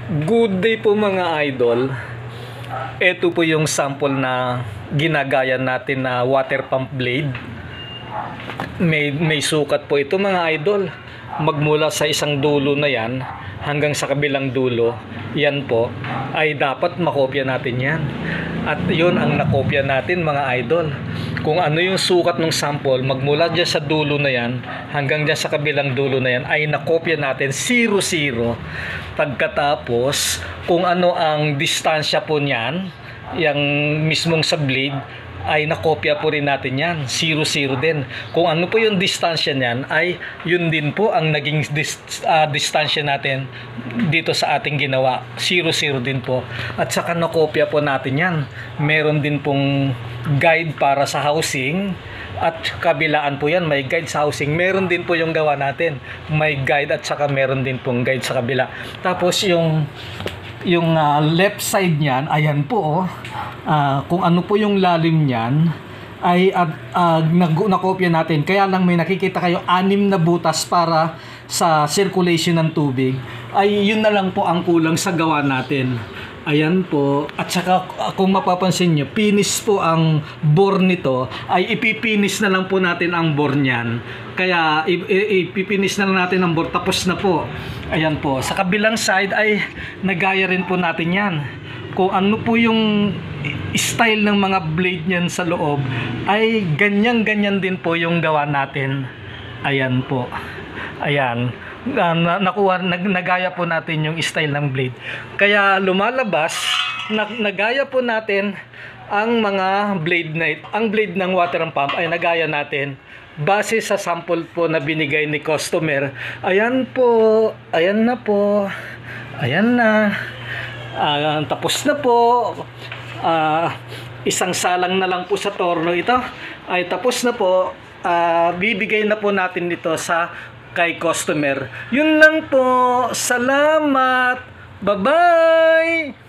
Good day po mga idol. Ito po yung sample na ginagaya natin na water pump blade. May sukat po ito mga idol. Magmula sa isang dulo na yan hanggang sa kabilang dulo, yan po ay dapat makopya natin yan. At yun ang nakopya natin mga idol. Kung ano yung sukat ng sample, magmula dyan sa dulo na yan hanggang dyan sa kabilang dulo na yan, ay nakopya natin 0-0. Pagkatapos, kung ano ang distansya po niyan, yung mismong sa blade, ay nakopya po rin natin yan, 0-0 din. Kung ano po yung distansya niyan, ay yun din po ang naging distansya natin dito sa ating ginawa, 0-0 din po. At saka nakopya po natin yan. Meron din pong guide para sa housing, at kabilaan po yan, may guide sa housing. Meron din po yung gawa natin, may guide at saka meron din pong guide sa kabila. Tapos yung left side niyan, ayan po kung ano po yung lalim niyan ay nakopya natin. Kaya lang may nakikita kayo 6 na butas para sa circulation ng tubig. Ay yun na lang po ang kulang sa gawa natin. Ayan po. At saka kung mapapansin nyo, finish po ang bore nito. Ay ipipinis na lang po natin ang bore niyan. Kaya ipipinis na lang natin ang bore. Tapos na po. Ayan po. Sa kabilang side ay nagaya rin po natin yan. Kung ano po yung style ng mga blade niyan sa loob, ay ganyan-ganyan din po yung gawa natin. Ayan po. Ayan. Nagaya po natin yung style ng blade. Kaya lumalabas, nagaya po natin ang mga blade ang blade ng water pump ay nagaya natin base sa sample po na binigay ni customer. Ayan po, ayan na po, ayan na. Tapos na po. Isang salang na lang po sa torno ito. Ay tapos na po. Bibigay na po natin dito sa kay customer. Yun lang po. Salamat. Bye-bye.